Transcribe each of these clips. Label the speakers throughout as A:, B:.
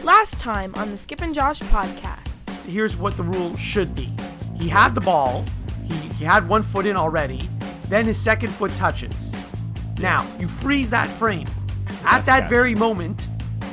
A: Last time on the Skip and Josh podcast.
B: Here's what the rule should be. He had the ball. He had 1 foot in already. Then his second foot touches. Now, you freeze that frame. At that very moment,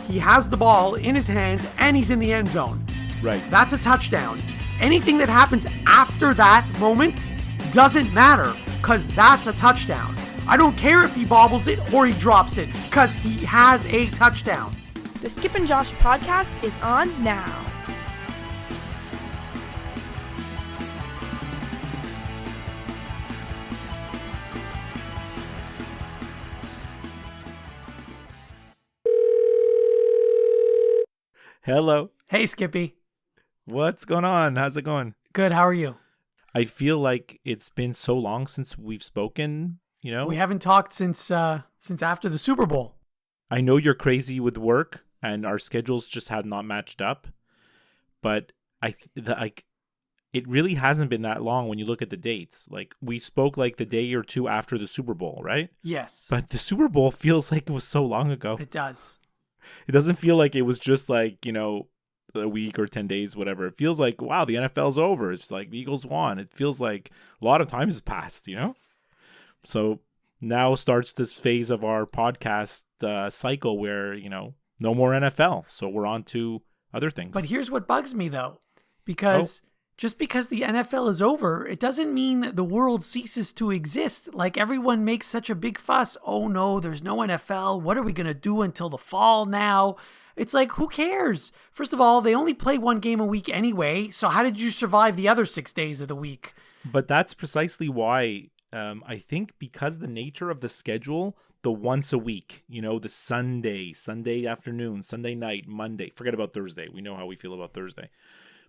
B: he has the ball in his hands and he's in the end zone.
C: Right.
B: That's a touchdown. Anything that happens after that moment doesn't matter because that's a touchdown. I don't care if he bobbles it or he drops it because he has a touchdown.
A: The Skip and Josh podcast is on now.
C: Hello.
B: Hey, Skippy.
C: What's going on? How's it going?
B: Good, how are you?
C: I feel like it's been so long since we've spoken, you know?
B: We haven't talked since after the Super Bowl.
C: I know you're crazy with work and our schedules just have not matched up, but it really hasn't been that long when you look at the dates. Like, we spoke like the day or two after the Super Bowl, right?
B: Yes.
C: But the Super Bowl feels like it was so long ago.
B: It does.
C: It doesn't feel like it was just like, you know, a week or 10 days, whatever. It feels like, wow, the NFL's over. It's like the Eagles won. It feels like a lot of time has passed, you know? So now starts this phase of our podcast cycle where, you know, no more NFL. So we're on to other things.
B: But here's what bugs me, though. Because just because the NFL is over, it doesn't mean that the world ceases to exist. Like, everyone makes such a big fuss. Oh, no, there's no NFL. What are we going to do until the fall now? It's like, who cares? First of all, they only play one game a week anyway. So how did you survive the other 6 days of the week?
C: But that's precisely why I think because the nature of the schedule, the once a week, you know, the Sunday afternoon, Sunday night, Monday, forget about Thursday. We know how we feel about Thursday.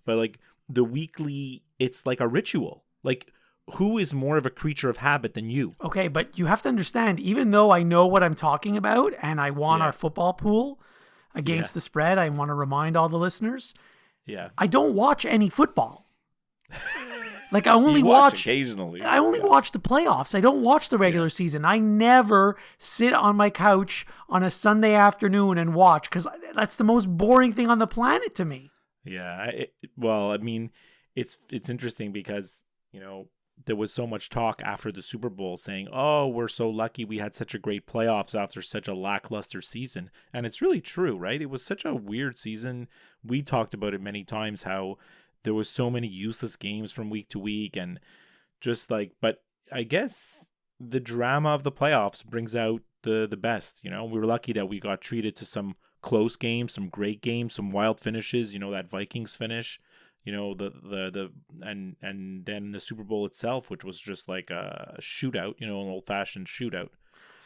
C: But like the weekly, it's like a ritual. Like, who is more of a creature of habit than you?
B: Okay, but you have to understand, even though I know what I'm talking about and I want our football pool against the spread, I want to remind all the listeners, I don't watch any football. Like, I only watch
C: occasionally.
B: I only watch the playoffs. I don't watch the regular season. I never sit on my couch on a Sunday afternoon and watch because that's the most boring thing on the planet to me.
C: Yeah. Well, I mean, it's interesting because, you know, there was so much talk after the Super Bowl saying, oh, we're so lucky we had such a great playoffs after such a lackluster season. And it's really true, right? It was such a weird season. We talked about it many times, how there was so many useless games from week to week and just like, but I guess the drama of the playoffs brings out the best, you know. We were lucky that we got treated to some close games, some great games, some wild finishes, you know, that Vikings finish, you know, and then the Super Bowl itself, which was just like a shootout, you know, an old-fashioned shootout.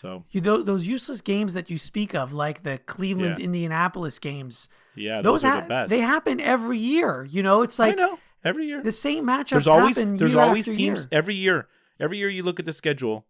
C: So
B: those useless games that you speak of, like the Cleveland Indianapolis games,
C: those are the best.
B: They happen every year. You know, it's like,
C: I know, every year
B: the same matchups happen.
C: There's
B: year
C: always
B: after
C: teams
B: year.
C: every year. Every year you look at the schedule,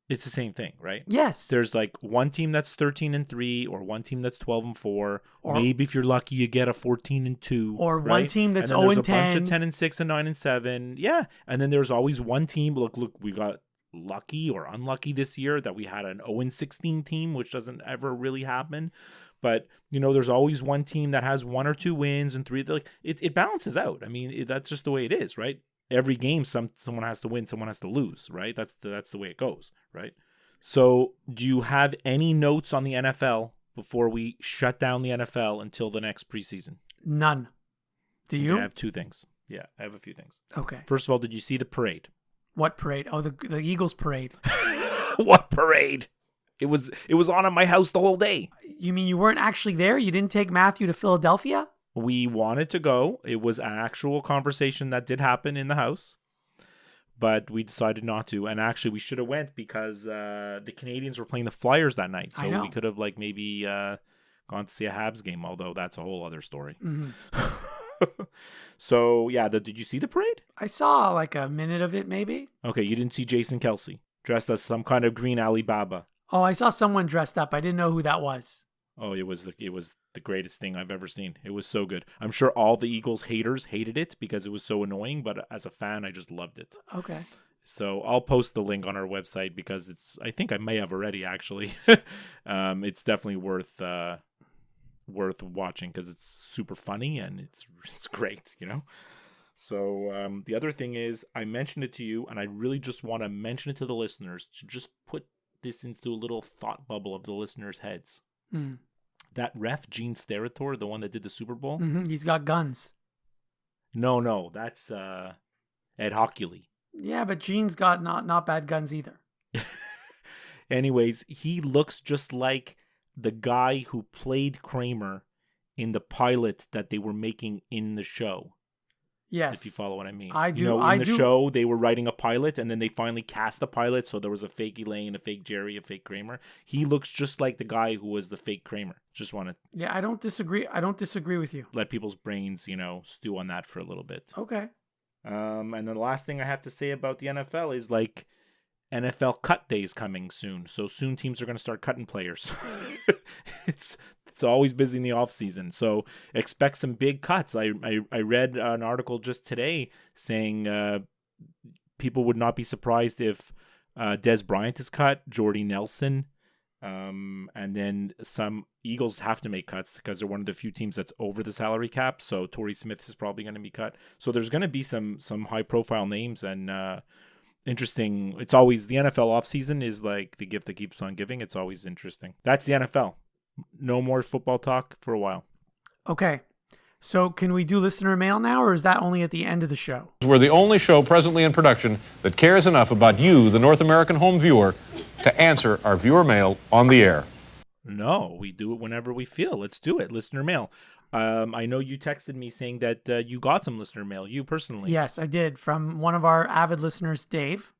C: it's the same thing, right?
B: Yes.
C: There's like one team that's 13-3, or one team that's 12-4, or maybe if you're lucky you get a 14-2,
B: or
C: right?
B: one team that's 0-10.
C: There's a bunch of 10-6 and 9-7. Yeah, and then there's always one team. Look, we got lucky or unlucky this year that we had an 0-16 team, which doesn't ever really happen. But, you know, there's always one team that has 1 or 2 wins and 3. Like, it balances out. I mean, that's just the way it is, right? Every game, someone has to win, someone has to lose, right? That's the way it goes, right? So, do you have any notes on the NFL before we shut down the NFL until the next preseason?
B: None. Do you?
C: I have 2 things. Yeah, I have a few things.
B: Okay.
C: First of all, did you see the parade?
B: What parade? Oh, the Eagles parade.
C: What parade? It was on at my house the whole day.
B: You mean you weren't actually there? You didn't take Matthew to Philadelphia?
C: We wanted to go. It was an actual conversation that did happen in the house, but we decided not to. And actually, we should have went because the Canadians were playing the Flyers that night. So we could have like maybe gone to see a Habs game, although that's a whole other story.
B: Mm-hmm.
C: So, yeah, did you see the parade?
B: I saw like a minute of it, maybe.
C: Okay, you didn't see Jason Kelce dressed as some kind of green Alibaba.
B: Oh, I saw someone dressed up. I didn't know who that was.
C: Oh, it was the greatest thing I've ever seen. It was so good. I'm sure all the Eagles haters hated it because it was so annoying, but as a fan, I just loved it.
B: Okay.
C: So I'll post the link on our website because I think I may have already actually. It's definitely worth worth watching because it's super funny and it's great, So the other thing is, I mentioned it to you, and I really just want to mention it to the listeners to just put this into a little thought bubble of the listeners' heads. That ref, Gene Steratore, the one that did the Super Bowl.
B: He's got guns.
C: No, that's Ed Hockley.
B: Yeah, but Gene's got not bad guns either.
C: Anyways, he looks just like the guy who played Kramer in the pilot that they were making in the show.
B: Yes.
C: If you follow what I mean.
B: I do.
C: In the show, they were writing a pilot, and then they finally cast the pilot, so there was a fake Elaine, a fake Jerry, a fake Kramer. He looks just like the guy who was the fake Kramer. Just want to...
B: Yeah, I don't disagree with you.
C: Let people's brains, stew on that for a little bit.
B: Okay.
C: And then the last thing I have to say about the NFL is, like, NFL cut day is coming soon. So soon teams are going to start cutting players. It's always busy in the off season. So expect some big cuts. I read an article just today saying people would not be surprised if Des Bryant is cut, Jordy Nelson, and then some Eagles have to make cuts because they're one of the few teams that's over the salary cap. So Torrey Smith is probably going to be cut. So there's going to be some high profile names and interesting. It's always the NFL offseason is like the gift that keeps on giving. It's always interesting. That's the NFL. No more football talk for a while.
B: Okay. So can we do listener mail now, or is that only at the end of the show?
D: We're the only show presently in production that cares enough about you, the North American home viewer, to answer our viewer mail on the air.
C: No, we do it whenever we feel. Let's do it. Listener mail. I know you texted me saying that you got some listener mail, you personally.
B: Yes, I did, from one of our avid listeners, Dave.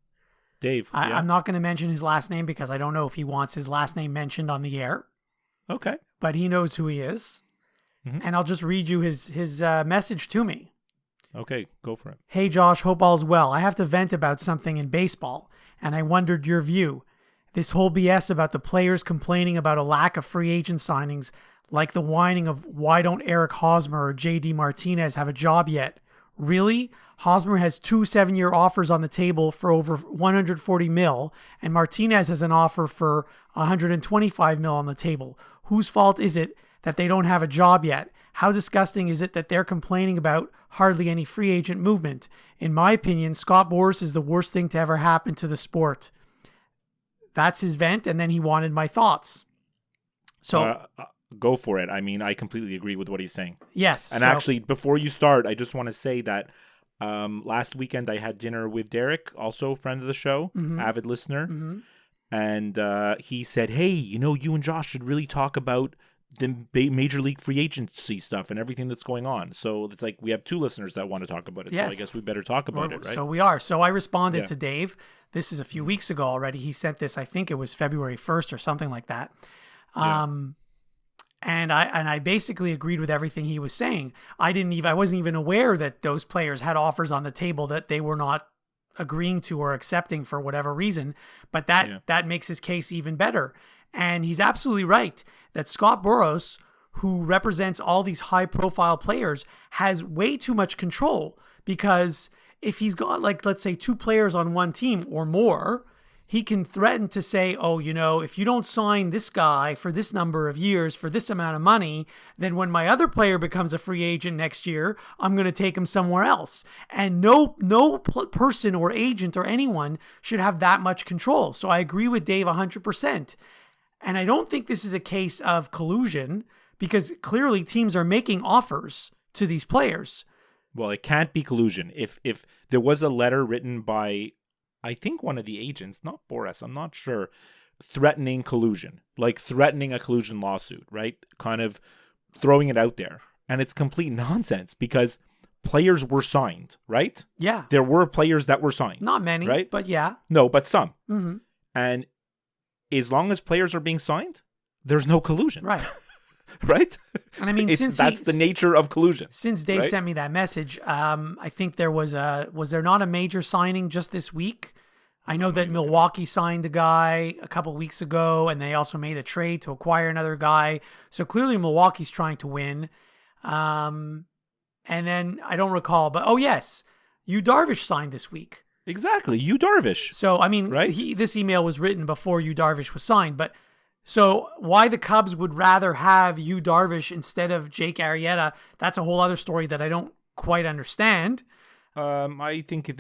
C: Dave, yeah.
B: I'm not going to mention his last name because I don't know if he wants his last name mentioned on the air.
C: Okay.
B: But he knows who he is. Mm-hmm. And I'll just read you his message to me.
C: Okay, go for it.
B: Hey, Josh, hope all's well. I have to vent about something in baseball, and I wondered your view. This whole BS about the players complaining about a lack of free agent signings, like the whining of why don't Eric Hosmer or J.D. Martinez have a job yet? Really? Hosmer has 2 7-year offers on the table for over $140 million, and Martinez has an offer for $125 million on the table. Whose fault is it that they don't have a job yet? How disgusting is it that they're complaining about hardly any free agent movement? In my opinion, Scott Boras is the worst thing to ever happen to the sport. That's his vent, and then he wanted my thoughts. So
C: go for it. I mean, I completely agree with what he's saying.
B: Yes.
C: And actually, before you start, I just want to say that last weekend I had dinner with Derek, also a friend of the show, avid listener. Mm-hmm. And he said, hey, you and Josh should really talk about the major league free agency stuff and everything that's going on. So it's like we have 2 listeners that want to talk about it. Yes. So I guess we better talk about it, right?
B: So we are. So I responded to Dave. This is a few weeks ago already. He sent this, I think it was February 1st or something like that. And I basically agreed with everything he was saying. I wasn't even aware that those players had offers on the table that they were not agreeing to or accepting for whatever reason. But that makes his case even better. And he's absolutely right that Scott Boras, who represents all these high-profile players, has way too much control, because if he's got, like, let's say 2 players on one team or more, he can threaten to say, oh, if you don't sign this guy for this number of years for this amount of money, then when my other player becomes a free agent next year, I'm going to take him somewhere else. And no person or agent or anyone should have that much control. So I agree with Dave 100%. And I don't think this is a case of collusion, because clearly teams are making offers to these players.
C: Well, it can't be collusion. If there was a letter written by, I think, one of the agents, not Boras, I'm not sure, threatening collusion, like threatening a collusion lawsuit, right? Kind of throwing it out there. And it's complete nonsense, because players were signed, right?
B: Yeah.
C: There were players that were signed.
B: Not many, right? But yeah.
C: No, but some.
B: Mm-hmm.
C: And as long as players are being signed, there's no collusion.
B: Right.
C: Right?
B: And I mean,
C: that's the nature of collusion.
B: Since Dave sent me that message, I think there was there not a major signing just this week? I know that Milwaukee signed a guy a couple of weeks ago, and they also made a trade to acquire another guy. So clearly Milwaukee's trying to win. And then I don't recall, but oh yes, Yu Darvish signed this week.
C: Exactly, Yu Darvish.
B: So I mean, this email was written before Yu Darvish was signed, but So why the Cubs would rather have Yu Darvish instead of Jake Arrieta, that's a whole other story that I don't quite understand.
C: I think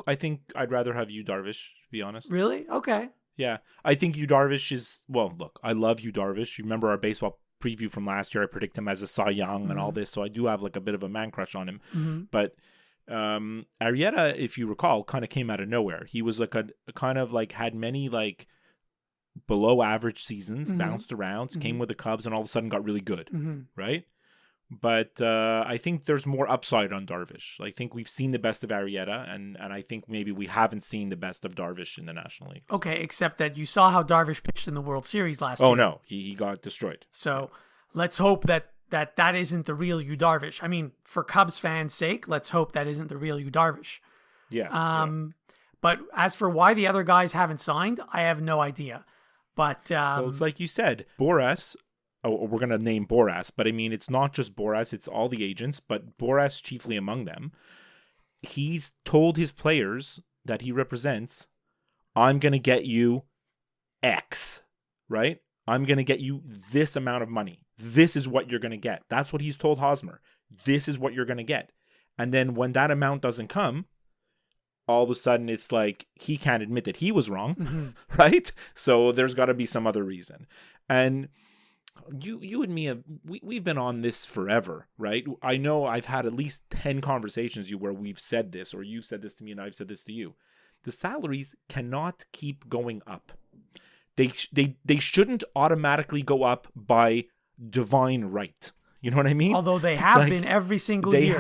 C: I think I'd rather have Yu Darvish, to be honest.
B: Really? Okay.
C: Yeah. I think Yu Darvish is, well, look, I love Yu Darvish. You remember our baseball preview from last year? I predict him as a Cy Young and all this, so I do have like a bit of a man crush on him. But Arrieta, if you recall, kind of came out of nowhere. He was like a kind of like had many like below average seasons, bounced around, came with the Cubs, and all of a sudden got really good, right? But I think there's more upside on Darvish. I think we've seen the best of Arrieta, and I think maybe we haven't seen the best of Darvish in the National League.
B: Okay, except that you saw how Darvish pitched in the World Series last year.
C: Oh, no. He got destroyed.
B: So let's hope that isn't the real Yu Darvish. I mean, for Cubs fans' sake, let's hope that isn't the real Yu Darvish.
C: Yeah.
B: But as for why the other guys haven't signed, I have no idea. But
C: well, it's like you said, Boras. Oh, we're going to name Boras, but I mean, it's not just Boras, it's all the agents, but Boras chiefly among them. He's told his players that he represents, I'm going to get you X, right? I'm going to get you this amount of money. This is what you're going to get. That's what he's told Hosmer. This is what you're going to get. And then when that amount doesn't come, all of a sudden it's like he can't admit that he was wrong, right? So there's got to be some other reason. And you and me we've been on this forever, right? I know I've had at least 10 conversations with you where we've said this, or you've said this to me and I've said this to you. The salaries cannot keep going up. They shouldn't automatically go up by divine right. You know what I mean?
B: Although they have been every single year.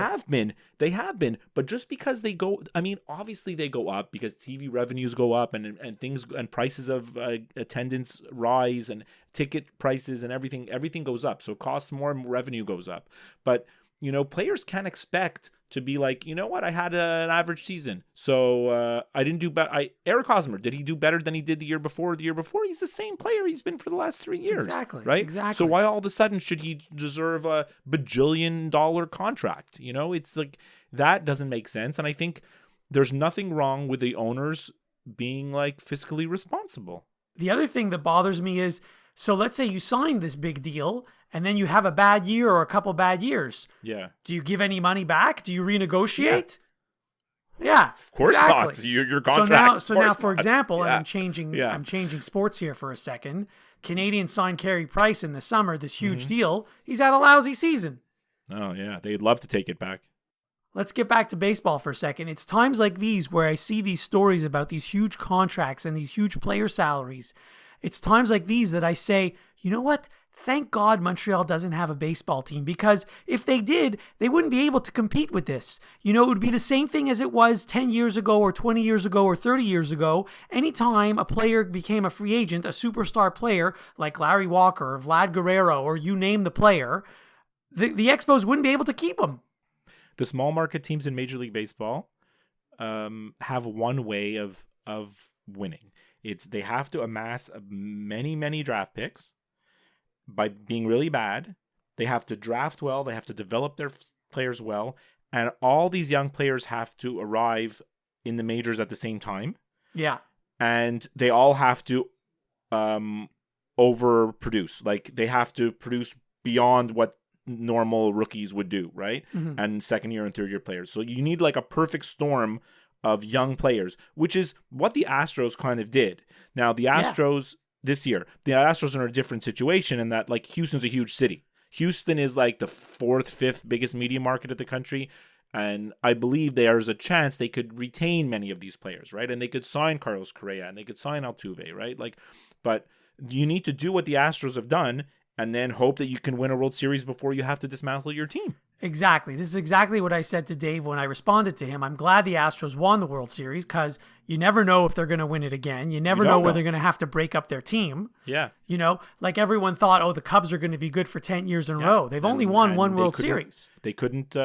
C: They have been. But just because they go, I mean, obviously they go up because TV revenues go up and things and prices of attendance rise and ticket prices and everything goes up. So it costs more and revenue goes up. But, you know, players can't expect to be like, you know what, I had an average season, so I didn't do better. Eric Hosmer, did he do better than he did the year before? The year before, he's the same player he's been for the last 3 years.
B: Exactly.
C: Right?
B: Exactly.
C: So why all of a sudden should he deserve a bajillion-dollar contract? You know, it's like, that doesn't make sense. And I think there's nothing wrong with the owners being like fiscally responsible.
B: The other thing that bothers me is, so let's say you sign this big deal and then you have a bad year or a couple bad years.
C: Yeah.
B: Do you give any money back? Do you renegotiate? Yeah.
C: Of course
B: exactly.
C: not. Your contract.
B: So now, for example,
C: yeah.
B: I'm changing sports here for a second. Canadians signed Carey Price in the summer, this huge deal. He's had a lousy season.
C: Oh, yeah. They'd love to take it back.
B: Let's get back to baseball for a second. It's times like these where I see these stories about these huge contracts and these huge player salaries. It's times like these that I say, you know what? Thank God Montreal doesn't have a baseball team, because if they did, they wouldn't be able to compete with this. You know, it would be the same thing as it was 10 years ago or 20 years ago or 30 years ago. Anytime a player became a free agent, a superstar player like Larry Walker or Vlad Guerrero, or you name the player, the Expos wouldn't be able to keep them.
C: The small market teams in Major League Baseball have one way of winning. It's they have to amass many draft picks by being really bad. They have to draft well. They have to develop their players well. And all these young players have to arrive in the majors at the same time.
B: Yeah.
C: And they all have to overproduce. Like, they have to produce beyond what normal rookies would do, right?
B: Mm-hmm.
C: And second year and third year players. So you need like a perfect storm of young players, which is what the Astros kind of did. Now, the Astros this year, the Astros are in a different situation in that, like, Houston's a huge city. Houston is like the 4th, 5th biggest media market of the country. And I believe there's a chance they could retain many of these players, right? And they could sign Carlos Correa and they could sign Altuve, right? Like, but you need to do what the Astros have done and then hope that you can win a World Series before you have to dismantle your team.
B: Exactly. This is exactly what I said to Dave when I responded to him. I'm glad the Astros won the World Series, because you never know if they're going to win it again. You never know where they're going to have to break up their team.
C: Yeah.
B: You know, like everyone thought, oh, the Cubs are going to be good for 10 years in a row. They've only won one World Series.
C: They couldn't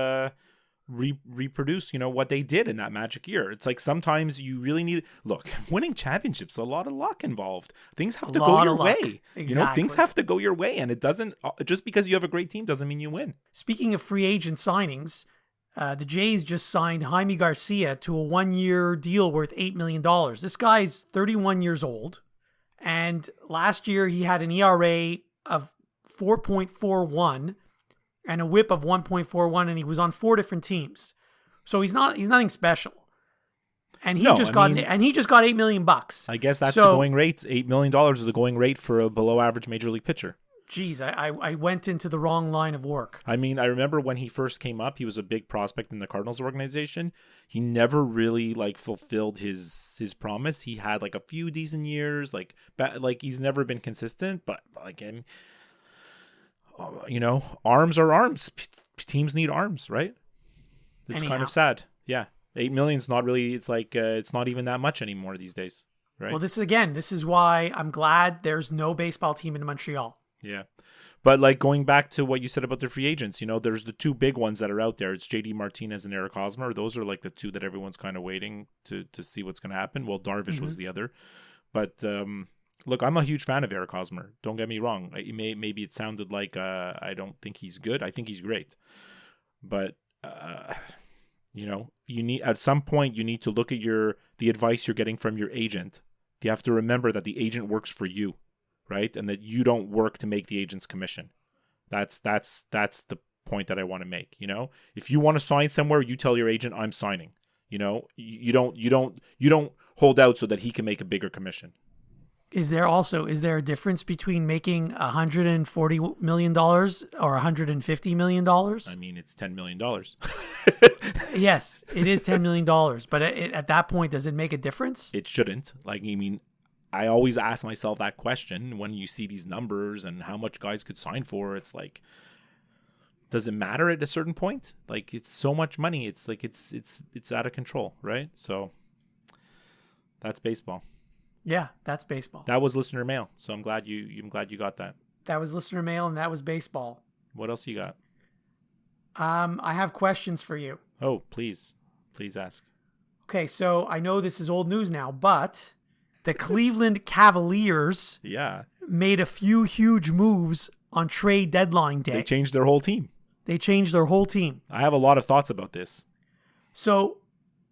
C: reproduce, you know, what they did in that magic year. It's like sometimes you really need, look, winning championships, a lot of luck involved. Things have to go your way.
B: Exactly.
C: You know, things have to go your way, and it doesn't, just because you have a great team doesn't mean you win.
B: Speaking of free agent signings, the Jays just signed Jaime Garcia to a 1-year deal worth $8 million. This guy's 31 years old, And last year he had an ERA of 4.41 and a WHIP of 1.41, and he was on 4 different teams. So he's nothing special. And he just got $8 million.
C: I guess that's the going rate. $8 million is the going rate for a below average major league pitcher.
B: Geez, I went into the wrong line of work.
C: I mean, I remember when he first came up, he was a big prospect in the Cardinals organization. He never really fulfilled his promise. He had a few decent years, he's never been consistent. But him, arms are arms. Teams need arms, right? It's kind of sad. Yeah, $8 million's not really. It's it's not even that much anymore these days, right?
B: Well, this is why I'm glad there's no baseball team in Montreal.
C: Yeah. But going back to what you said about the free agents, there's the two big ones that are out there. It's JD Martinez and Eric Hosmer. Those are the two that everyone's kind of waiting to see what's going to happen. Well, Darvish was the other. But look, I'm a huge fan of Eric Hosmer. Don't get me wrong. Maybe it sounded like I don't think he's good. I think he's great. But you need at some point you need to look at the advice you're getting from your agent. You have to remember that the agent works for you. Right, and that you don't work to make the agent's commission. That's the point that I want to make. If you want to sign somewhere, you tell your agent I'm signing. You don't hold out so that he can make a bigger commission.
B: Is there a difference between making $140 million or $150 million?
C: I mean, it's $10 million.
B: Yes, it is $10 million, but at that point, does it make a difference?
C: It shouldn't. I always ask myself that question when you see these numbers and how much guys could sign for. It's does it matter at a certain point? It's so much money. It's it's out of control, right? So that's baseball.
B: Yeah, that's baseball.
C: That was listener mail. So I'm glad you got that.
B: That was listener mail, and that was baseball.
C: What else you got?
B: I have questions for you.
C: Oh, please ask.
B: Okay, so I know this is old news now, but the Cleveland Cavaliers made a few huge moves on trade deadline day.
C: They changed their whole team.
B: I
C: have a lot of thoughts about this.
B: So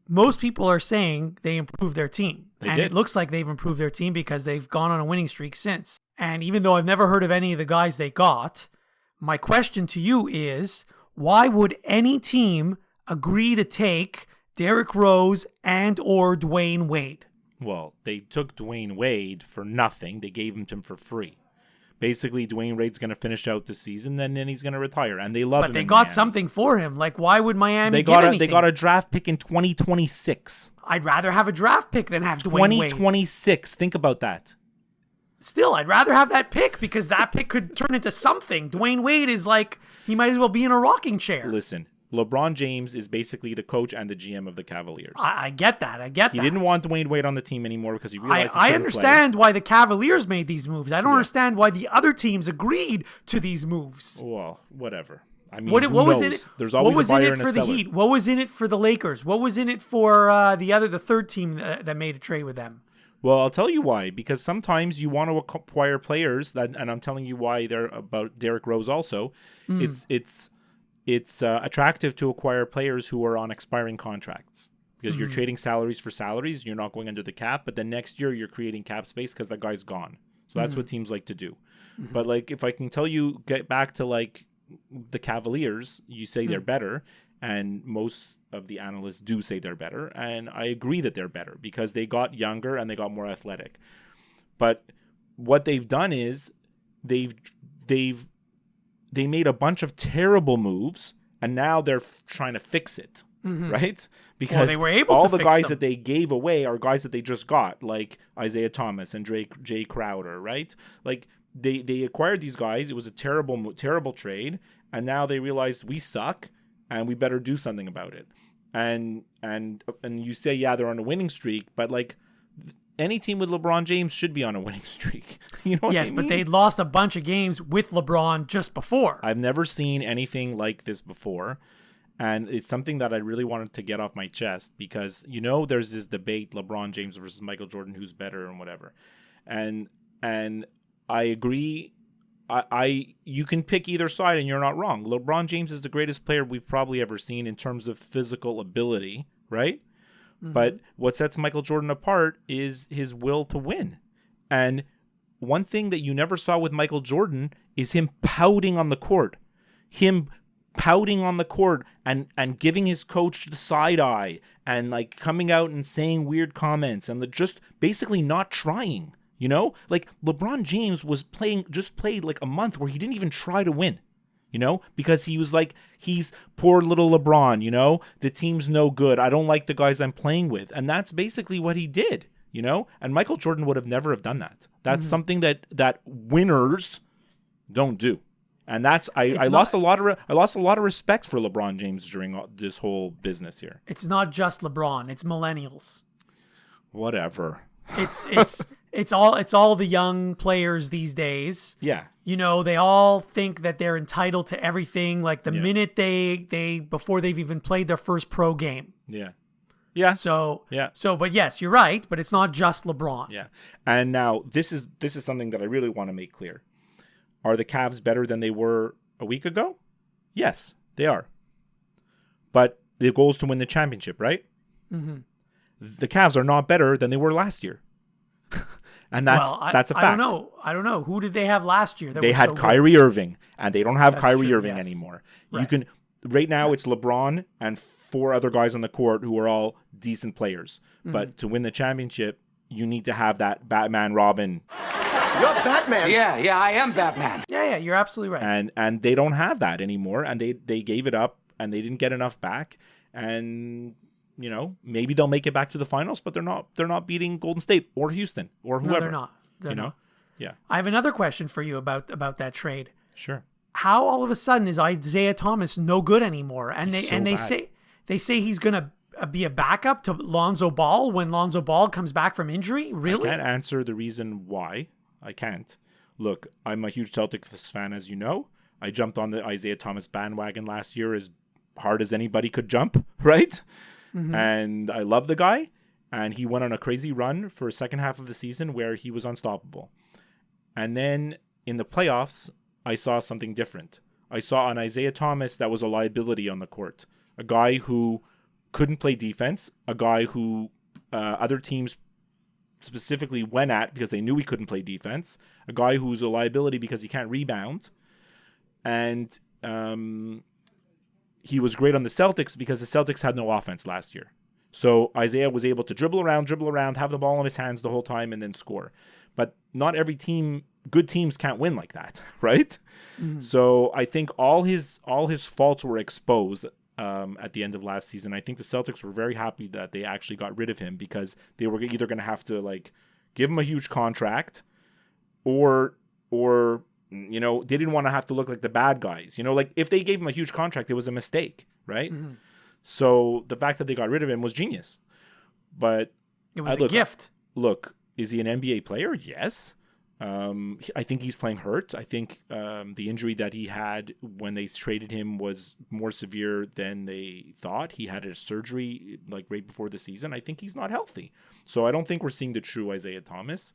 B: most people are saying they improved their team. It looks like they've improved their team because they've gone on a winning streak since. And even though I've never heard of any of the guys they got, my question to you is, why would any team agree to take Derrick Rose and or Dwayne Wade?
C: Well, they took Dwayne Wade for nothing. They gave him to him for free. Basically, Dwayne Wade's going to finish out the season, and then he's going to retire. And they love him.
B: But they got something for him. Why would Miami give anything?
C: They got a draft pick in 2026.
B: I'd rather have a draft pick than have Dwayne Wade.
C: 2026. Think about that.
B: Still, I'd rather have that pick because that pick could turn into something. Dwayne Wade is he might as well be in a rocking chair.
C: Listen. LeBron James is basically the coach and the GM of the Cavaliers.
B: I get that.
C: He didn't want Dwayne Wade on the team anymore because he realized
B: I understand why the Cavaliers made these moves. I don't understand why the other teams agreed to these moves.
C: Well, whatever. I mean,
B: what was in
C: it? There's always a buyer and a seller. What was in it for the Heat?
B: What was in it for the Lakers? What was in it for the third team that made a trade with them?
C: Well, I'll tell you why. Because sometimes you want to acquire players, and I'm telling you why they're about Derrick Rose also. It's attractive to acquire players who are on expiring contracts because you're trading salaries for salaries. You're not going under the cap, but then next year you're creating cap space because that guy's gone. So that's what teams like to do. But if I can tell you, get back to the Cavaliers, you say they're better, and most of the analysts do say they're better, and I agree that they're better because they got younger and they got more athletic. But what they've done is they made a bunch of terrible moves, and now they're trying to fix it, right? Because
B: they were able
C: all
B: to
C: the
B: fix
C: guys
B: them.
C: that they gave away are guys that they just got, like Isaiah Thomas and Jay Crowder, right? They acquired these guys. It was a terrible trade, and now they realized we suck, and we better do something about it. And you say, yeah, they're on a winning streak, but any team with LeBron James should be on a winning streak. You know what I mean?
B: But they lost a bunch of games with LeBron just before.
C: I've never seen anything like this before. And it's something that I really wanted to get off my chest because, there's this debate, LeBron James versus Michael Jordan, who's better and whatever. And I agree. You can pick either side and you're not wrong. LeBron James is the greatest player we've probably ever seen in terms of physical ability, right? But what sets Michael Jordan apart is his will to win. And one thing that you never saw with Michael Jordan is him pouting on the court. Him pouting on the court and giving his coach the side eye and like coming out and saying weird comments and just basically not trying, you know? Like LeBron James just played like a month where he didn't even try to win, you know? Because he was like, he's poor little LeBron, you know? The team's no good. I don't like the guys I'm playing with. And that's basically what he did, you know? And Michael Jordan would have never have done that. That's something that winners don't do. And that's I lost a lot of respect for LeBron James during this whole business here.
B: It's not just LeBron; it's millennials.
C: Whatever.
B: It's all the young players these days.
C: Yeah.
B: You know, they all think that they're entitled to everything. Like the minute they before they've even played their first pro game.
C: Yeah. Yeah.
B: So
C: yeah.
B: So, but yes, you're right. But it's not just LeBron.
C: Yeah. And now this is something that I really want to make clear. Are the Cavs better than they were a week ago? Yes, they are. But the goal is to win the championship, right? Mm-hmm. The Cavs are not better than they were last year. And that's a fact.
B: I don't know. Who did they have last year?
C: They had Kyrie Irving, and they don't have Kyrie Irving anymore. Right. Right now it's LeBron and 4 other guys on the court who are all decent players. Mm-hmm. But to win the championship, you need to have that Batman Robin.
E: You're Batman.
F: Yeah, I am Batman.
B: Yeah, you're absolutely right.
C: And they don't have that anymore, and they gave it up, and they didn't get enough back. And you know, maybe they'll make it back to the finals, but they're not beating Golden State or Houston or whoever.
B: No, they're not. They're not.
C: Yeah.
B: I have another question for you about that trade.
C: Sure.
B: How all of a sudden is Isaiah Thomas no good anymore? And they say he's gonna be a backup to Lonzo Ball when Lonzo Ball comes back from injury? Really?
C: I can't answer the reason why. I can't. Look, I'm a huge Celtics fan, as you know. I jumped on the Isaiah Thomas bandwagon last year as hard as anybody could jump, right? Mm-hmm. And I love the guy. And he went on a crazy run for a second half of the season where he was unstoppable. And then in the playoffs, I saw something different. I saw an Isaiah Thomas that was a liability on the court. A guy who couldn't play defense. A guy who other teams specifically went at because they knew he couldn't play defense. A guy who's a liability because he can't rebound. And he was great on the Celtics because the Celtics had no offense last year. So Isaiah was able to dribble around, have the ball in his hands the whole time, and then score. But not every team, good teams can't win like that, right? Mm-hmm. So I think all his faults were exposed at the end of last season. I think the Celtics were very happy that they actually got rid of him because they were either going to have to like give him a huge contract or you know, they didn't want to have to look like the bad guys. You know, like if they gave him a huge contract, it was a mistake, right? Mm-hmm. So the fact that they got rid of him was genius. But
B: it was a gift.
C: Look, is he an NBA player? Yes. I think he's playing hurt. I think the injury that he had when they traded him was more severe than they thought. He had a surgery like right before the season. I think he's not healthy. So I don't think we're seeing the true Isaiah Thomas.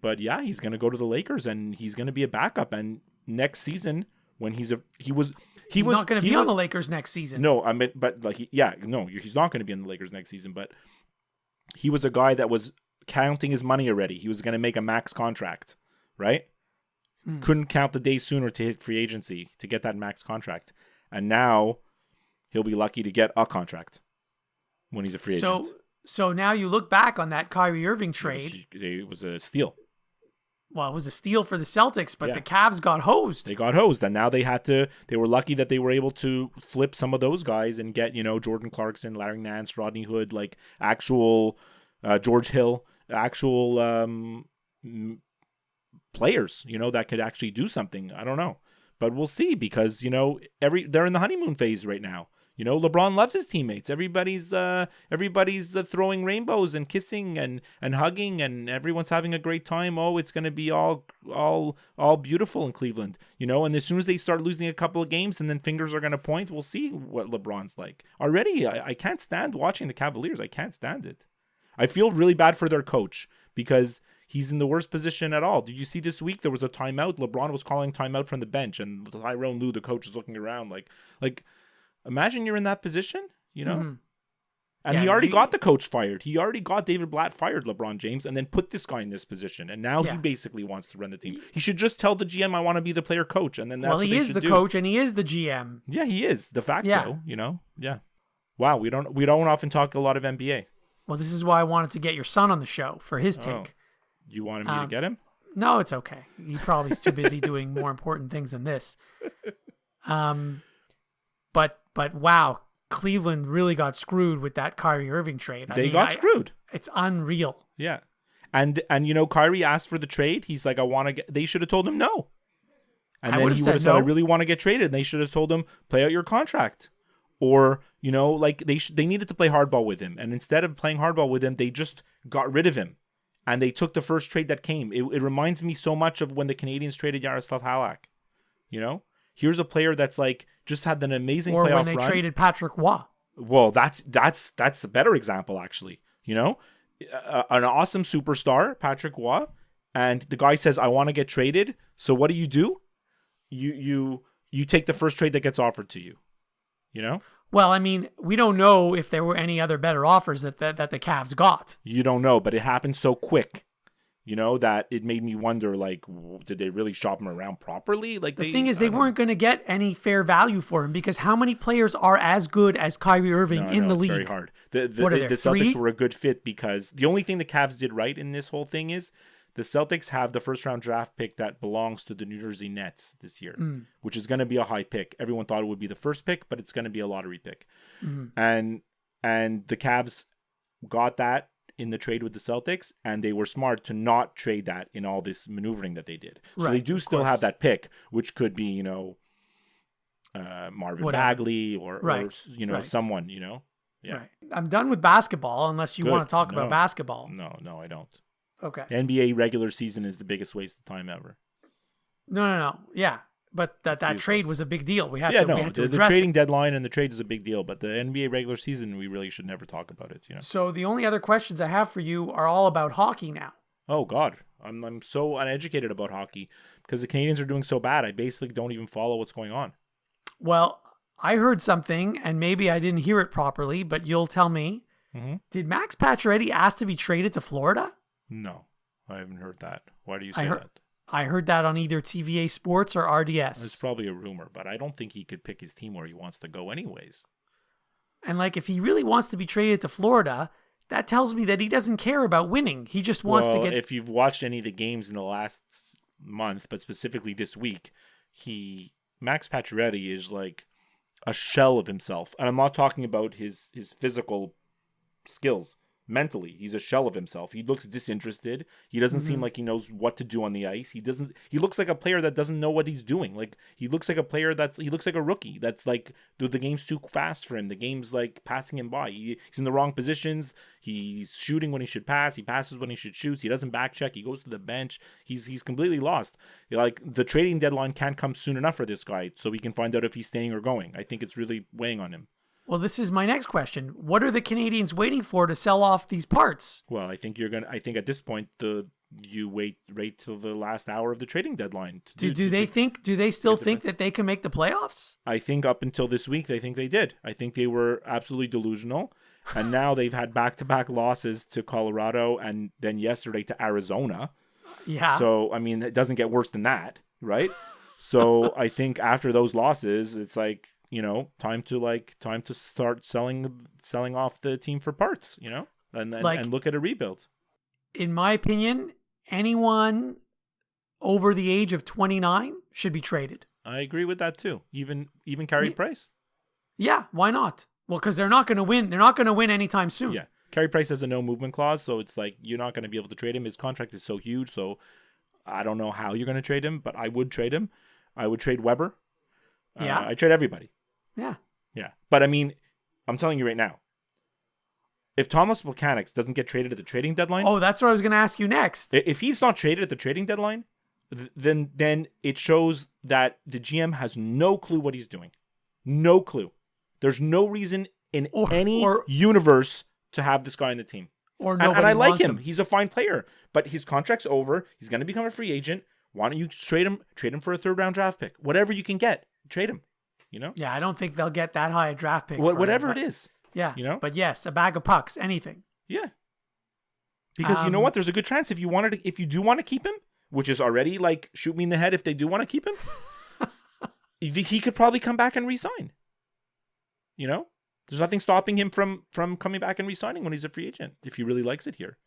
C: But yeah, he's going to go to the Lakers and he's going to be a backup. And next season, when he's not
B: going to be on the Lakers next season.
C: No, I mean, but like, he's not going to be on the Lakers next season. But he was a guy that was counting his money already. He was going to make a max contract, right? Couldn't count the days sooner to hit free agency to get that max contract. And now he'll be lucky to get a contract when he's a free agent.
B: So now you look back on that Kyrie Irving trade.
C: It was a steal.
B: Well, it was a steal for the Celtics, but the Cavs got hosed.
C: They got hosed, and now they were lucky that they were able to flip some of those guys and get, you know, Jordan Clarkson, Larry Nance, Rodney Hood, like actual George Hill, actual players, you know, that could actually do something. I don't know. But we'll see because, you know, they're in the honeymoon phase right now. You know, LeBron loves his teammates. Everybody's throwing rainbows and kissing and hugging, and everyone's having a great time. Oh, it's going to be all beautiful in Cleveland, you know. And as soon as they start losing a couple of games, and then fingers are going to point, we'll see what LeBron's like. Already, I can't stand watching the Cavaliers. I can't stand it. I feel really bad for their coach because he's in the worst position at all. Did you see this week there was a timeout? LeBron was calling timeout from the bench, and Tyronn Lue, the coach, is looking around like. Imagine you're in that position, you know? Mm-hmm. And he already got the coach fired. He already got David Blatt fired, LeBron James, and then put this guy in this position. And now he basically wants to run the team. He should just tell the GM, I want to be the player coach. And then that's what they should do.
B: Well, he is the coach and he is the GM.
C: Yeah, he is. De facto, you know? Yeah. Wow, we don't often talk a lot of NBA.
B: Well, this is why I wanted to get your son on the show for his take.
C: Oh. You wanted me to get him?
B: No, it's okay. He probably is too busy doing more important things than this. But wow, Cleveland really got screwed with that Kyrie Irving trade.
C: They got screwed.
B: It's unreal.
C: Yeah. And you know, Kyrie asked for the trade. He's like, I want to get. They should have told him no. And then he would have said, I really want to get traded. And they should have told him, play out your contract. Or, you know, like they needed to play hardball with him. And instead of playing hardball with him, they just got rid of him. And they took the first trade that came. It reminds me so much of when the Canadians traded Yaroslav Halak. You know? Here's a player that's like just had an amazing playoff run.
B: Or when they traded Patrick Waugh.
C: Well, that's the better example, actually. You know, an awesome superstar, Patrick Waugh, and the guy says, "I want to get traded." So what do? You take the first trade that gets offered to you. You know.
B: Well, I mean, we don't know if there were any other better offers that the Cavs got.
C: You don't know, but it happened so quick. You know, that it made me wonder, like, did they really shop him around properly? Like,
B: the thing is, they weren't going to get any fair value for him because how many players are as good as Kyrie Irving in the league?
C: It's very hard. The Celtics were a good fit because the only thing the Cavs did right in this whole thing is the Celtics have the first round draft pick that belongs to the New Jersey Nets this year, which is going to be a high pick. Everyone thought it would be the first pick, but it's going to be a lottery pick. And the Cavs got that in the trade with the Celtics, and they were smart to not trade that in all this maneuvering that they did. So they do still have that pick, which could be, you know, Marvin Bagley or you know, someone, you know. Yeah. Right.
B: I'm done with basketball unless you want to talk about basketball.
C: No, I don't.
B: Okay.
C: The NBA regular season is the biggest waste of time ever.
B: No. Yeah. But that trade was a big deal. We had to
C: the trading deadline and the trade is a big deal. But the NBA regular season, we really should never talk about it. You know.
B: So the only other questions I have for you are all about hockey now.
C: Oh God, I'm so uneducated about hockey because the Canadians are doing so bad. I basically don't even follow what's going on.
B: Well, I heard something, and maybe I didn't hear it properly, but you'll tell me. Mm-hmm. Did Max Pacioretty ask to be traded to Florida?
C: No, I haven't heard that. Why do you say that?
B: I heard that on either TVA Sports or RDS.
C: It's probably a rumor, but I don't think he could pick his team where he wants to go anyways.
B: And like, if he really wants to be traded to Florida, that tells me that he doesn't care about winning. He just wants to get...
C: If you've watched any of the games in the last month, but specifically this week, Max Pacioretty is like a shell of himself. And I'm not talking about his physical skills. Mentally, he's a shell of himself. He looks disinterested. He doesn't seem like he knows what to do on the ice. He looks like a player that doesn't know what he's doing. Like, he looks like a player he looks like a rookie. That's like, the game's too fast for him. The game's like passing him by. He's in the wrong positions. He's shooting when he should pass. He passes when he should shoot. He doesn't back check. He goes to the bench. He's completely lost. Like, the trading deadline can't come soon enough for this guy so we can find out if he's staying or going. I think it's really weighing on him.
B: Well, this is my next question. What are the Canadians waiting for to sell off these parts?
C: Well, I think at this point you wait right till the last hour of the trading deadline.
B: Do they still think that they can make the playoffs?
C: I think up until this week they think they did. I think they were absolutely delusional. And now they've had back-to-back losses to Colorado and then yesterday to Arizona.
B: Yeah.
C: So, I mean, it doesn't get worse than that, right? So, I think after those losses, it's like, you know, time to start selling off the team for parts, you know, and look at a rebuild.
B: In my opinion, anyone over the age of 29 should be traded.
C: I agree with that too. Even Carey Price.
B: Yeah, why not? Well, because they're not going to win. They're not going to win anytime soon.
C: Yeah, Carey Price has a no movement clause, so it's like you're not going to be able to trade him. His contract is so huge, so I don't know how you're going to trade him, but I would trade him. I would trade Weber.
B: Yeah,
C: I trade everybody.
B: Yeah.
C: But I mean, I'm telling you right now, if Thomas Plekanec doesn't get traded at the trading deadline...
B: Oh, that's what I was going to ask you next.
C: If he's not traded at the trading deadline, then it shows that the GM has no clue what he's doing. No clue. There's no reason in any universe to have this guy on the team. And I like him. He's a fine player. But his contract's over. He's going to become a free agent. Why don't you trade him? Trade him for a third-round draft pick. Whatever you can get, trade him. You know?
B: Yeah, I don't think they'll get that high a draft pick.
C: Whatever it is.
B: Yeah.
C: You know?
B: But yes, a bag of pucks, anything.
C: Yeah. Because you know what? There's a good chance if you do want to keep him, which is already like shoot me in the head if they do want to keep him, he could probably come back and resign. You know? There's nothing stopping him from coming back and resigning when he's a free agent if he really likes it here.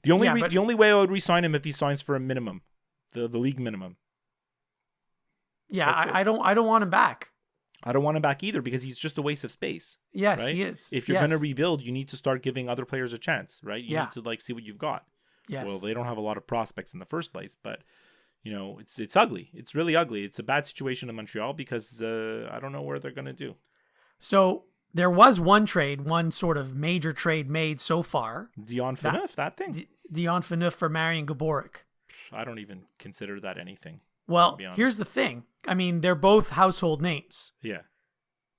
C: The only way I would resign him if he signs for a minimum, the league minimum.
B: Yeah, I don't want him back.
C: I don't want him back either because he's just a waste of space.
B: Yes,
C: right?
B: he is.
C: If you're going to rebuild, you need to start giving other players a chance, right? You need to like see what you've got.
B: Yes.
C: Well, they don't have a lot of prospects in the first place, but you know, it's ugly. It's really ugly. It's a bad situation in Montreal because I don't know where they're going to do.
B: So there was one sort of major trade made so far.
C: Dion Phaneuf, that thing.
B: Dion Phaneuf for Marian Gaborik.
C: I don't even consider that anything.
B: Well, here's the thing. I mean, they're both household names.
C: Yeah.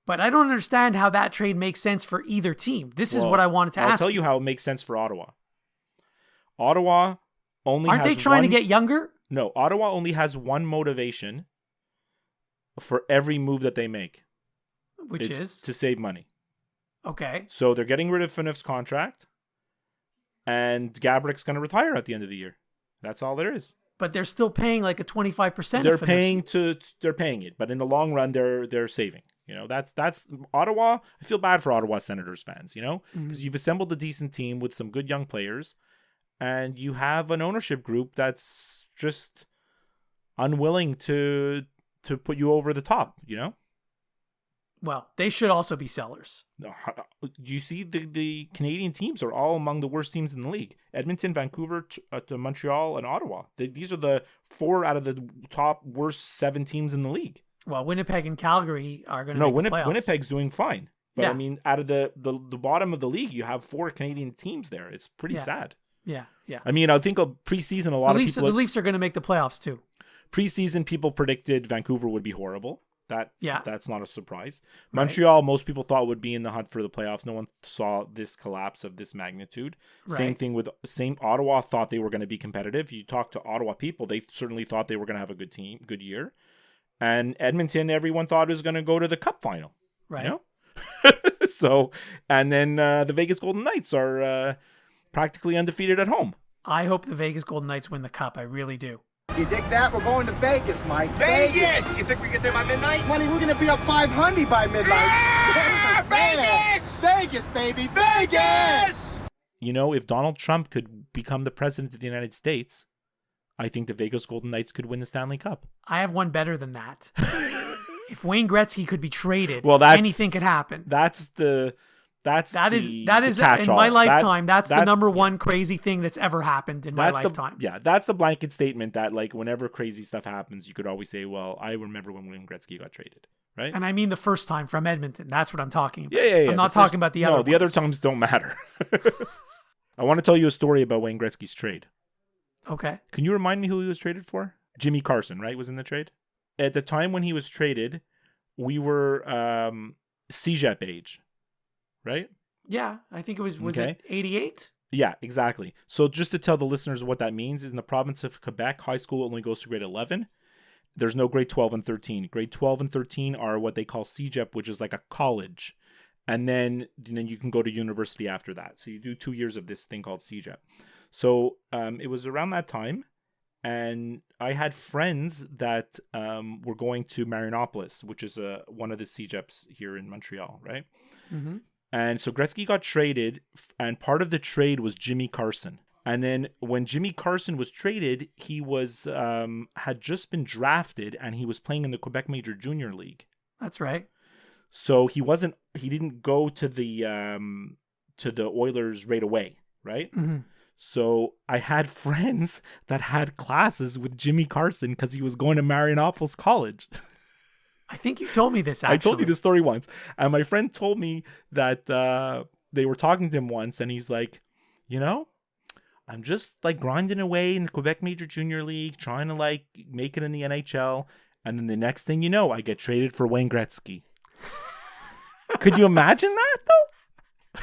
B: But I don't understand how that trade makes sense for either team. This is what I wanted to ask.
C: I'll tell you how it makes sense for Ottawa. Ottawa only
B: Aren't they trying to get younger?
C: No, Ottawa only has one motivation for every move that they make.
B: Which is?
C: To save money.
B: Okay.
C: So they're getting rid of Phaneuf's contract, and Gaborik's going to retire at the end of the year. That's all there is.
B: But they're still paying like a 25%.
C: They're paying it, but in the long run, they're saving. You know, that's Ottawa. I feel bad for Ottawa Senators fans, you know, because you've assembled a decent team with some good young players, and you have an ownership group that's just unwilling to put you over the top. You know.
B: Well, they should also be sellers.
C: You see, the Canadian teams are all among the worst teams in the league. Edmonton, Vancouver, Montreal, and Ottawa. These are the 4 out of the top worst 7 teams in the league.
B: Well, Winnipeg and Calgary are going to make the playoffs.
C: Winnipeg's doing fine. But, I mean, out of the bottom of the league, you have 4 Canadian teams there. It's pretty sad.
B: Yeah.
C: I mean, I think of preseason, a lot of people...
B: The Leafs are going to make the playoffs, too.
C: Preseason, people predicted Vancouver would be horrible. That's not a surprise.
B: Right.
C: Montreal, most people thought would be in the hunt for the playoffs. No one saw this collapse of this magnitude.
B: Right.
C: Same thing with Ottawa thought they were going to be competitive. You talk to Ottawa people, they certainly thought they were going to have a good year. And Edmonton, everyone thought was going to go to the Cup final.
B: Right.
C: You know? So, and then the Vegas Golden Knights are practically undefeated at home.
B: I hope the Vegas Golden Knights win the Cup. I really do.
E: Do you dig that? We're going to Vegas, Mike.
F: Vegas! You think we get there by midnight?
E: Money, we're going to be up 500 by midnight.
F: Yeah! Vegas!
E: Vegas, baby! Vegas!
C: You know, if Donald Trump could become the president of the United States, I think the Vegas Golden Knights could win the Stanley Cup.
B: I have one better than that. If Wayne Gretzky could be traded, anything could happen.
C: That is
B: in my lifetime. That's the number one crazy thing that's ever happened in my lifetime.
C: That's the blanket statement that like whenever crazy stuff happens, you could always say, "Well, I remember when Wayne Gretzky got traded." Right?
B: And I mean the first time from Edmonton. That's what I'm talking about.
C: Yeah.
B: I'm not talking about the other.
C: No, the other times don't matter. I want to tell you a story about Wayne Gretzky's trade.
B: Okay.
C: Can you remind me who he was traded for? Jimmy Carson, right? Was in the trade. At the time when he was traded, we were CEGEP age. Right?
B: Yeah, I think it was it 88?
C: Yeah, exactly. So just to tell the listeners what that means is in the province of Quebec, high school only goes to grade 11. There's no grade 12 and 13. Grade 12 and 13 are what they call CEGEP, which is like a college. And then you can go to university after that. So you do 2 years of this thing called CEGEP. So it was around that time. And I had friends that were going to Marianopolis, which is one of the CEGEPs here in Montreal, right?
B: Mm-hmm.
C: And so Gretzky got traded, and part of the trade was Jimmy Carson. And then when Jimmy Carson was traded, he was had just been drafted, and he was playing in the Quebec Major Junior League.
B: That's right.
C: So he didn't go to the Oilers right away, right?
B: Mm-hmm.
C: So I had friends that had classes with Jimmy Carson because he was going to Marianopolis College.
B: I think you told me this, actually.
C: I told you this story once. And my friend told me that they were talking to him once, and he's like, you know, I'm just like grinding away in the Quebec Major Junior League, trying to like make it in the NHL. And then the next thing you know, I get traded for Wayne Gretzky. Could you imagine that, though?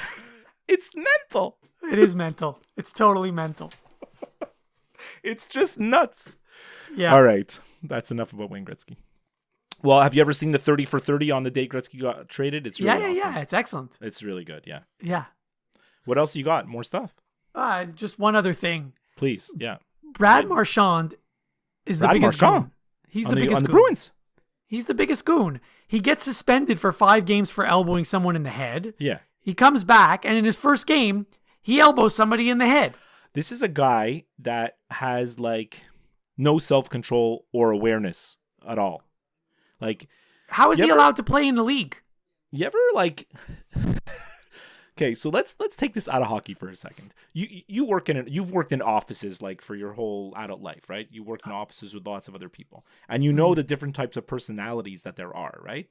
C: It's mental.
B: It is mental. It's totally mental.
C: It's just nuts.
B: Yeah.
C: All right. That's enough about Wayne Gretzky. Well, have you ever seen the 30 for 30 on the day Gretzky got traded? It's really awesome.
B: Yeah. It's excellent.
C: It's really good. Yeah.
B: Yeah.
C: What else you got? More stuff?
B: Just one other thing.
C: Please. Yeah.
B: Brad Marchand is the
C: Brad
B: biggest
C: Marchand?
B: goon. He's
C: On
B: the biggest
C: on the
B: goon.
C: Bruins.
B: He's the biggest goon. He gets suspended for 5 games for elbowing someone in the head.
C: Yeah.
B: He comes back, and in his first game, he elbows somebody in the head.
C: This is a guy that has like no self-control or awareness at all. Like,
B: How is
C: You
B: he
C: ever-
B: allowed to play in the league?
C: you ever like Okay, so let's take this out of hockey for a second. You've worked in offices like for your whole adult life, right? You work in offices with lots of other people, and you know the different types of personalities that there are, right?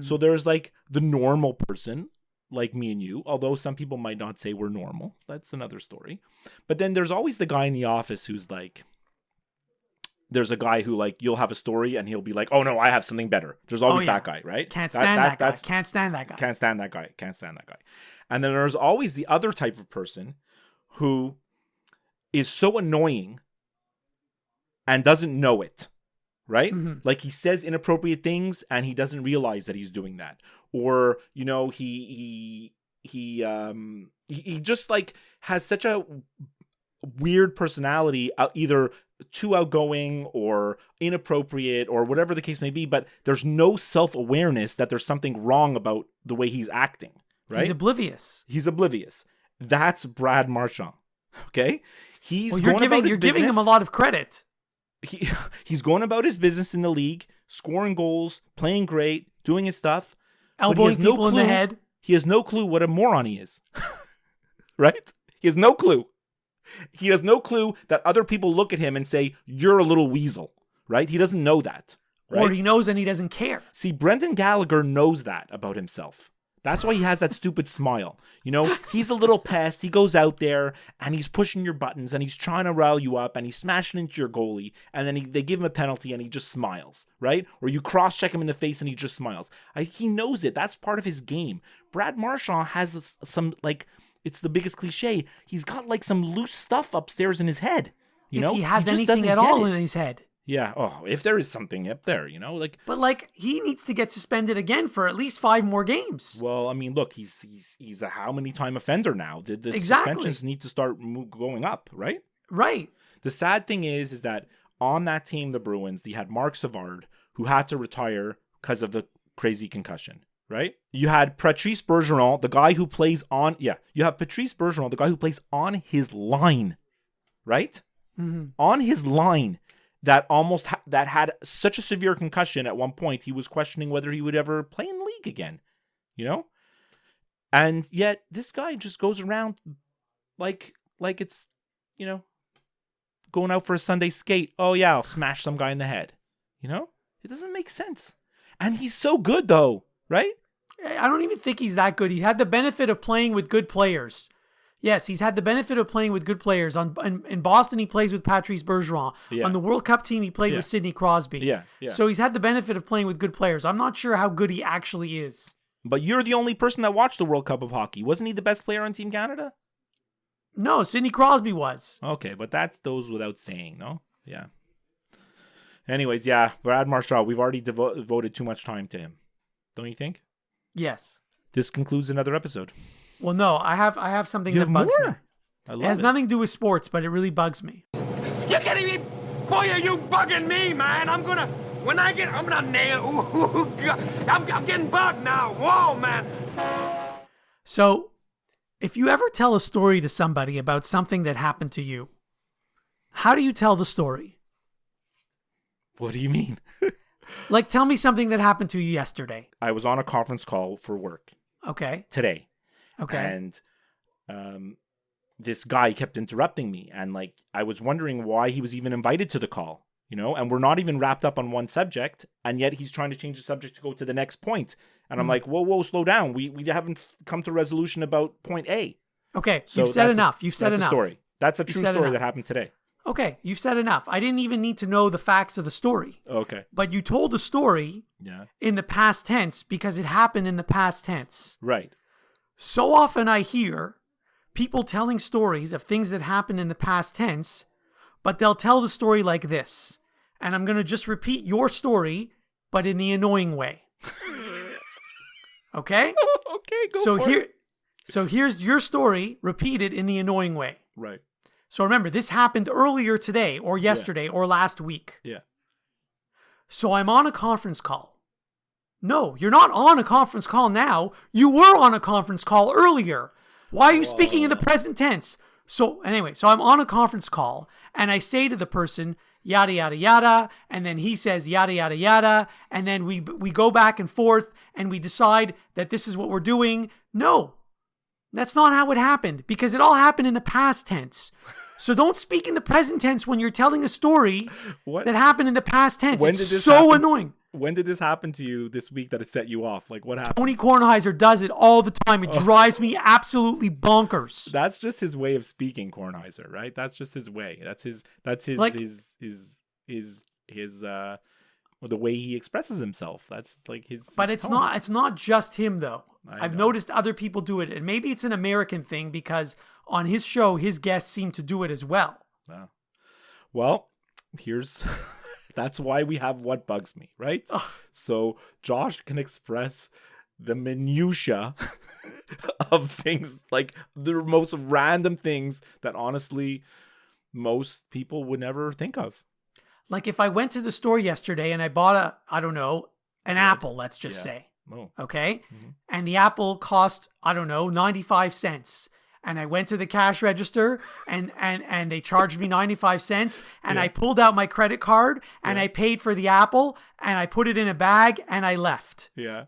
C: So there's like the normal person, like me and you, although some people might not say we're normal. That's another story. But then there's always the guy in the office who's like, there's a guy who like, you'll have a story and he'll be like, oh no, I have something better. There's always that guy, right?
B: Can't stand that guy.
C: that's-
B: Can't stand that guy.
C: Can't stand that guy. Can't stand that guy. And then there's always the other type of person who is so annoying and doesn't know it, right? Like he says inappropriate things and he doesn't realize that he's doing that. Or, you know, he just like has such a weird personality, either too outgoing or inappropriate or whatever the case may be, but there's no self-awareness that there's something wrong about the way he's acting. Right?
B: He's oblivious.
C: He's oblivious. That's Brad Marchand. Okay? He's
B: Well, you're giving him a lot of credit.
C: He's going about his business in the league, scoring goals, playing great, doing his stuff. but he
B: Elbowing
C: has no
B: people in the
C: clue-
B: head.
C: He has no clue what a moron he is. Right? He has no clue. He has no clue that other people look at him and say, you're a little weasel. Right? He doesn't know that. Right?
B: Or he knows and he doesn't care.
C: See, Brendan Gallagher knows that about himself. That's why he has that stupid smile. You know, he's a little pest. He goes out there and he's pushing your buttons and he's trying to rile you up and he's smashing into your goalie. And then they give him a penalty and he just smiles, right? Or you cross-check him in the face and he just smiles. He knows it. That's part of his game. Brad Marchand has some, like, it's the biggest cliche. He's got, like, some loose stuff upstairs in his head. You know?
B: If he has
C: just
B: anything
C: doesn't
B: at
C: get
B: all
C: it.
B: in his head.
C: Yeah. Oh, if there is something up there, you know, like.
B: But like he needs to get suspended again for at least 5 more games.
C: Well, I mean, look, he's a how many time offender now? The
B: Exactly.
C: suspensions need to start going up, right?
B: Right.
C: The sad thing is that on that team, the Bruins, they had Mark Savard, who had to retire because of the crazy concussion, right? You had Patrice Bergeron, the guy who plays on. Yeah, you have Patrice Bergeron, the guy who plays on his line, right? On his line. That almost that had such a severe concussion at one point, he was questioning whether he would ever play in the league again, you know? And yet this guy just goes around like it's, you know, going out for a Sunday skate. Oh yeah, I'll smash some guy in the head. You know? It doesn't make sense. And he's so good though, right?
B: I don't even think he's that good. He had the benefit of playing with good players. Yes, he's had the benefit of playing with good players. In Boston, he plays with Patrice Bergeron.
C: Yeah.
B: On the World Cup team, he played
C: Yeah.
B: with Sidney Crosby.
C: Yeah.
B: So he's had the benefit of playing with good players. I'm not sure how good he actually is.
C: But you're the only person that watched the World Cup of hockey. Wasn't he the best player on Team Canada?
B: No, Sidney Crosby was.
C: Okay, but that goes without saying, no? Yeah. Anyways, yeah, Brad Marchand, we've already devoted too much time to him. Don't you think?
B: Yes.
C: This concludes another episode.
B: Well, no, I have something
C: You
B: that
C: have
B: bugs
C: more?
B: me.
C: I
B: It
C: love
B: has nothing to do with sports, but it really bugs me.
F: You're kidding me? Boy, are you bugging me, man. I'm gonna nail. Ooh, God. I'm getting bugged now. Whoa, man.
B: So, if you ever tell a story to somebody about something that happened to you, how do you tell the story?
C: What do you mean?
B: Like, tell me something that happened to you yesterday.
C: I was on a conference call for work
B: Okay.
C: today.
B: Okay.
C: And this guy kept interrupting me. And like, I was wondering why he was even invited to the call, you know, and we're not even wrapped up on one subject. And yet he's trying to change the subject to go to the next point. And I'm like, whoa, slow down. We haven't come to resolution about point A.
B: Okay.
C: So
B: You've said
C: that's
B: enough. You've said
C: that's
B: enough.
C: A story. That's a
B: You've
C: true
B: said
C: story
B: enough.
C: that happened today.
B: Okay. You've said enough. I didn't even need to know the facts of the story.
C: Okay.
B: But you told the story
C: Yeah.
B: in the past tense because it happened in the past tense.
C: Right.
B: So often I hear people telling stories of things that happened in the past tense, but they'll tell the story like this. And I'm going to just repeat your story, but in the annoying way. Okay?
C: Okay, go for it.
B: So here's your story repeated in the annoying way.
C: Right.
B: So remember, this happened earlier today or yesterday or last week.
C: Yeah.
B: So I'm on a conference call. No, you're not on a conference call now. You were on a conference call earlier. Why are you speaking in the present tense? So anyway, so I'm on a conference call and I say to the person, yada, yada, yada. And then he says, yada, yada, yada. And then we go back and forth and we decide that this is what we're doing. No, that's not how it happened because it all happened in the past tense. So don't speak in the present tense when you're telling a story that happened in the past tense.
C: When
B: It's
C: did this
B: so
C: happen?
B: annoying.
C: When did this happen to you this week that it set you off? Like, what happened?
B: Tony Kornheiser does it all the time. It drives me absolutely bonkers.
C: That's just his way of speaking, Kornheiser, right? That's just his way. That's his
B: Like-
C: the way he expresses himself. That's like his
B: But
C: his
B: it's
C: tone.
B: not. It's not just him though.
C: I
B: I've
C: know.
B: noticed other people do it, and maybe it's an American thing because on his show, his guests seem to do it as well.
C: Oh. Well, here's that's why we have What Bugs Me, right? So Josh can express the minutia of things, like the most random things that honestly most people would never think of.
B: Like if I went to the store yesterday and I bought an apple, let's just
C: Yeah.
B: say,
C: Oh.
B: okay, and the apple cost 95 cents. And I went to the cash register and they charged me 95 cents and I pulled out my credit card and I paid for the apple and I put it in a bag and I left.
C: Yeah.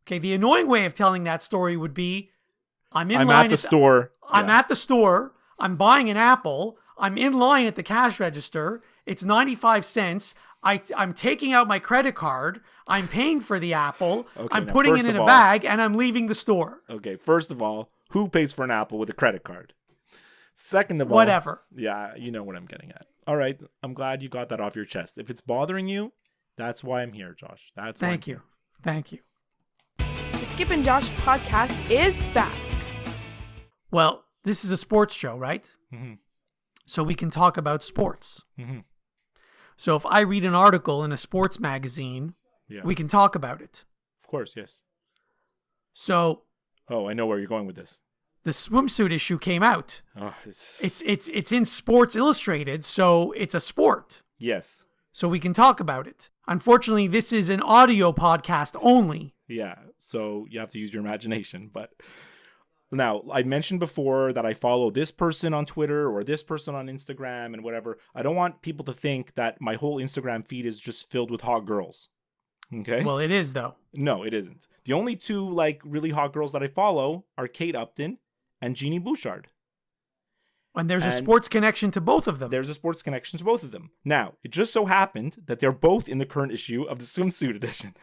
B: Okay, the annoying way of telling that story would be I'm
C: I'm at the store.
B: I'm at the store. I'm buying an apple. I'm in line at the cash register. It's 95 cents. I'm taking out my credit card. I'm paying for the apple.
C: Okay,
B: I'm
C: now,
B: putting
C: first
B: it in
C: of
B: a
C: all-
B: bag and I'm leaving the store.
C: Okay, first of all, who pays for an apple with a credit card? Second of all,
B: Whatever.
C: Yeah, you know what I'm getting at. All right, I'm glad you got that off your chest. If it's bothering you, that's why I'm here, Josh. That's why I'm
B: Thank you. Thank you.
A: The Skip and Josh podcast is back.
B: Well, this is a sports show, right?
C: Mhm.
B: So we can talk about sports.
C: Mhm.
B: So if I read an article in a sports magazine,
C: Yeah,
B: we can talk about it.
C: of course, yes.
B: So
C: Oh, I know where you're going with this.
B: the swimsuit issue came out.
C: Oh,
B: It's in Sports Illustrated, so it's a sport.
C: yes,
B: So we can talk about it. Unfortunately, this is an audio podcast only.
C: yeah. So you have to use your imagination. But now, I mentioned before that I follow this person on Twitter or this person on Instagram and whatever. I don't want people to think that my whole Instagram feed is just filled with hot girls. Okay.
B: Well, it is though.
C: No, it isn't. The only two like really hot girls that I follow are Kate Upton and Jeannie Bouchard.
B: And there's a
C: And
B: sports connection to both of them.
C: There's a sports connection to both of them. Now, it just so happened that they're both in the current issue of the swimsuit edition.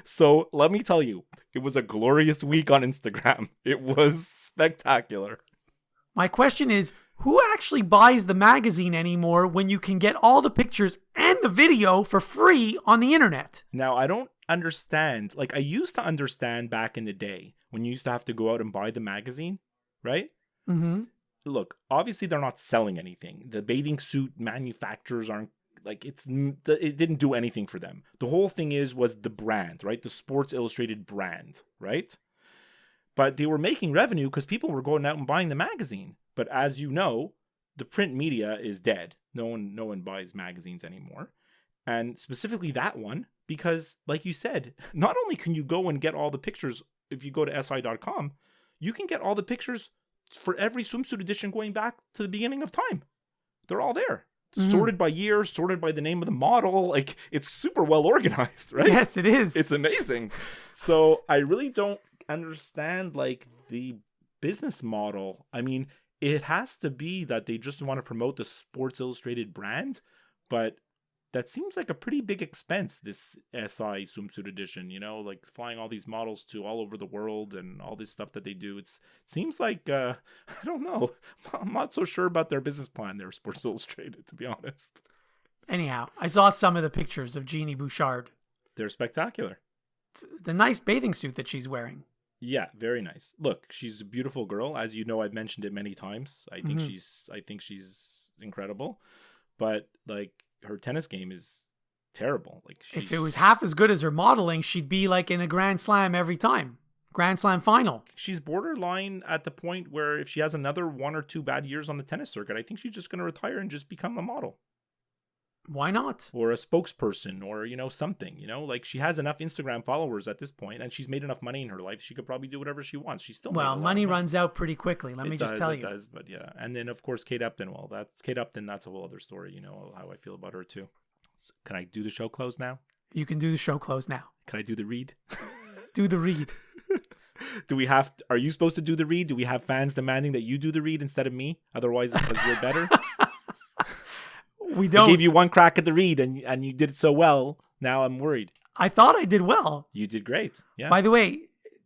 C: So let me tell you, it was a glorious week on Instagram. It was spectacular.
B: My question is, who actually buys the magazine anymore when you can get all the pictures and the video for free on the internet?
C: Now, I don't understand. Like, I used to understand back in the day when you used to have to go out and buy the magazine, right?
B: Mm-hmm.
C: Look, obviously they're not selling anything. The bathing suit manufacturers aren't like it didn't do anything for them. The whole thing was the brand, right? The Sports Illustrated brand, right? But they were making revenue because people were going out and buying the magazine. But as you know, the print media is dead. No one buys magazines anymore. And specifically that one, because like you said, not only can you go and get all the pictures if you go to si.com, you can get all the pictures for every swimsuit edition going back to the beginning of time. They're all there. Sorted by year, sorted by the name of the model. Like, it's super well organized, right?
B: Yes, it is.
C: It's amazing. So I really don't understand like the business model. I mean, it has to be that they just want to promote the Sports Illustrated brand, but that seems like a pretty big expense, this SI swimsuit edition, like flying all these models to all over the world and all this stuff that they do. It seems like, I don't know. I'm not so sure about their business plan there, Sports Illustrated, to be honest.
B: Anyhow, I saw some of the pictures of Jeannie Bouchard.
C: They're spectacular.
B: It's the nice bathing suit that she's wearing.
C: Yeah, very nice. Look, she's a beautiful girl. As you know, I've mentioned it many times. I think she's incredible. But like, her tennis game is terrible. Like
B: If it was half as good as her modeling, she'd be like in a Grand Slam every time. Grand Slam final.
C: she's borderline at the point where if she has another 1 or 2 bad years on the tennis circuit, I think she's just going to retire and just become a model
B: Why not?
C: or a spokesperson or, something, like she has enough Instagram followers at this point and she's made enough money in her life. She could probably do whatever she wants. She's still
B: Well, money runs out pretty quickly. Let me just tell you.
C: It does, but yeah. And then of course, Kate Upton. Well, that's a whole other story. You know how I feel about her too. So, can I do the show close now?
B: You can do the show close now.
C: Can I do the read?
B: Do the read.
C: Are you supposed to do the read? Do we have fans demanding that you do the read instead of me? Otherwise, because you're better.
B: We don't.
C: I gave you one crack at the read and you did it so well. Now I'm worried.
B: I thought I did well.
C: You did great. Yeah.
B: By the way,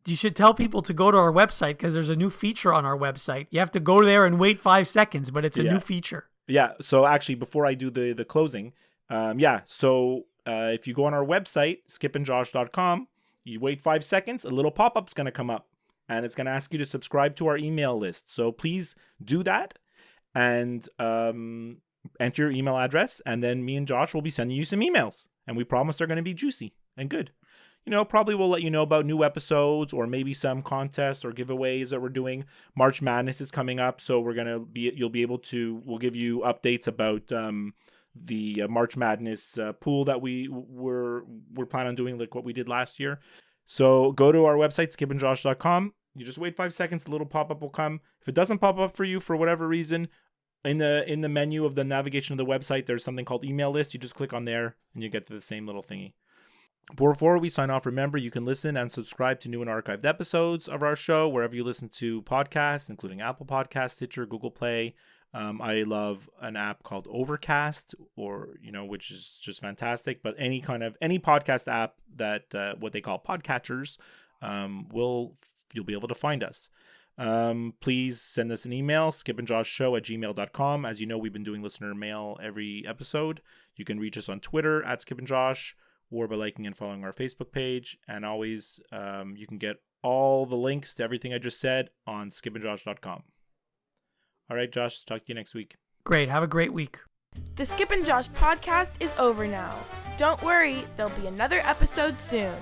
B: you should tell people to go to our website because there's a new feature on our website. You have to go there and wait 5 seconds, but it's a new feature.
C: Yeah. So actually, before I do the closing, if you go on our website, skipandjosh.com, you wait 5 seconds, a little pop-up's going to come up and it's going to ask you to subscribe to our email list. So please do that and enter your email address, and then me and Josh will be sending you some emails, and we promise they're going to be juicy and good. Probably we'll let you know about new episodes or maybe some contests or giveaways that we're doing. March Madness is coming up, so we'll give you updates about the March Madness pool that we're planning on doing, like what we did last year. So go to our website, skipandjosh.com. You just wait 5 seconds, a little pop-up will come. If it doesn't pop up for you for whatever reason, in the menu of the navigation of the website, there's something called email list. You just click on there and you get to the same little thingy. Before we sign off, remember you can listen and subscribe to new and archived episodes of our show wherever you listen to podcasts, including Apple Podcasts, Stitcher, Google Play. I love an app called Overcast, which is just fantastic. But any podcast app that what they call podcatchers, you'll be able to find us. Please send us an email, skipandjoshshow@gmail.com. As you know, we've been doing listener mail every episode. You can reach us on Twitter @skipandjosh or by liking and following our Facebook page. And always, you can get all the links to everything I just said on skipandjosh.com. All right, Josh, talk to you next week.
B: Great. Have a great week.
A: The Skip and Josh podcast is over now. Don't worry, there'll be another episode soon.